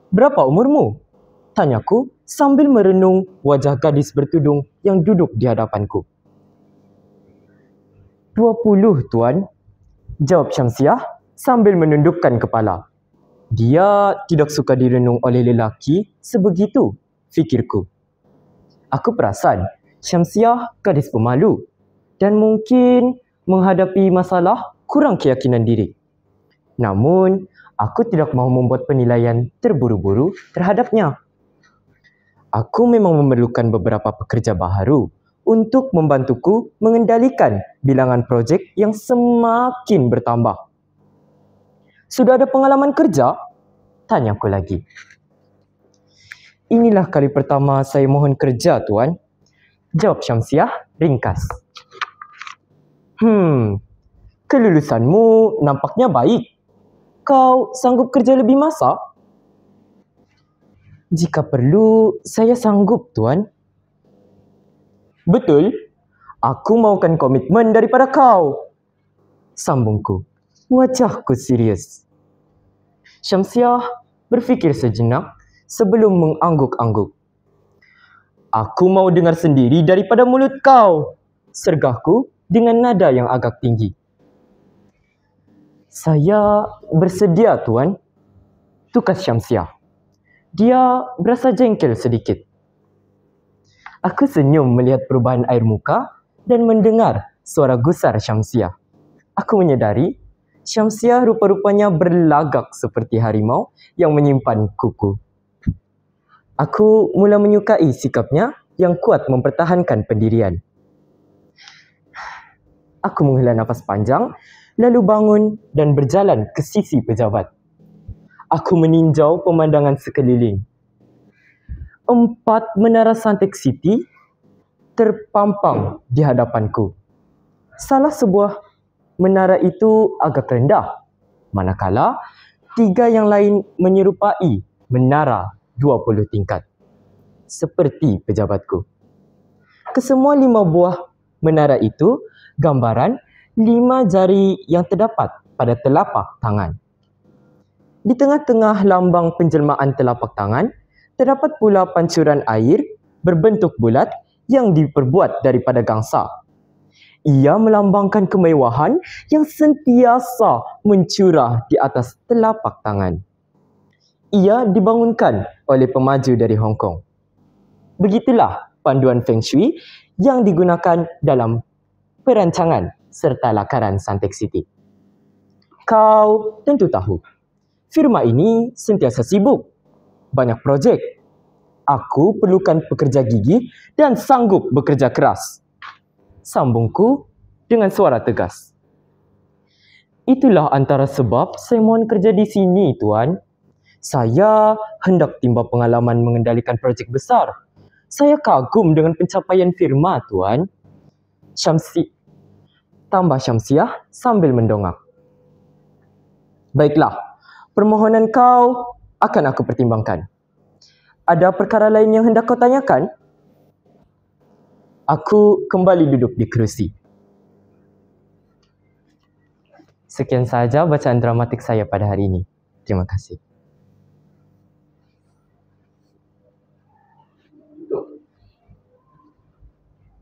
Berapa umurmu? Tanyaku sambil merenung wajah gadis bertudung yang duduk di hadapanku. 20, Tuan, jawab Syamsiah sambil menundukkan kepala. Dia tidak suka direnung oleh lelaki sebegitu, fikirku. Aku perasan Syamsiah gadis pemalu dan mungkin menghadapi masalah kurang keyakinan diri. Namun, aku tidak mahu membuat penilaian terburu-buru terhadapnya. Aku memang memerlukan beberapa pekerja baharu untuk membantuku mengendalikan bilangan projek yang semakin bertambah. Sudah ada pengalaman kerja? Tanyaku lagi. Inilah kali pertama saya mohon kerja, Tuan. Jawab Syamsiah ringkas. Kelulusanmu nampaknya baik. Kau sanggup kerja lebih masa? Jika perlu, saya sanggup, Tuan. Betul. Aku mahukan komitmen daripada kau. Sambungku. Wajahku serius. Syamsiah berfikir sejenak sebelum mengangguk-angguk. Aku mau dengar sendiri daripada mulut kau, sergahku dengan nada yang agak tinggi. Saya bersedia, Tuan. Tukas Syamsiah. Dia berasa jengkel sedikit. Aku senyum melihat perubahan air muka dan mendengar suara gusar Syamsiah. Aku menyedari Syamsiah rupa-rupanya berlagak seperti harimau yang menyimpan kuku. Aku mula menyukai sikapnya yang kuat mempertahankan pendirian. Aku menghela nafas panjang, lalu bangun dan berjalan ke sisi pejabat. Aku meninjau pemandangan sekeliling. 4 menara Suntec City terpampang di hadapanku. Salah sebuah menara itu agak rendah, manakala 3 yang lain menyerupai menara 20 tingkat. Seperti pejabatku. Kesemua 5 buah menara itu gambaran 5 jari yang terdapat pada telapak tangan. Di tengah-tengah lambang penjelmaan telapak tangan, terdapat pula pancuran air berbentuk bulat yang diperbuat daripada gangsa. Ia melambangkan kemewahan yang sentiasa mencurah di atas telapak tangan. Ia dibangunkan oleh pemaju dari Hong Kong. Begitulah panduan Feng Shui yang digunakan dalam perancangan serta lakaran Suntec City. Kau tentu tahu, firma ini sentiasa sibuk. Banyak projek. Aku perlukan pekerja gigih dan sanggup bekerja keras. Sambungku dengan suara tegas. Itulah antara sebab saya mohon kerja di sini, Tuan. Saya hendak timba pengalaman mengendalikan projek besar. Saya kagum dengan pencapaian firma, Tuan. Tambah Syamsiah sambil mendongak. Baiklah, permohonan kau akan aku pertimbangkan. Ada perkara lain yang hendak kau tanyakan? Aku kembali duduk di kerusi. Sekian sahaja bacaan dramatik saya pada hari ini. Terima kasih.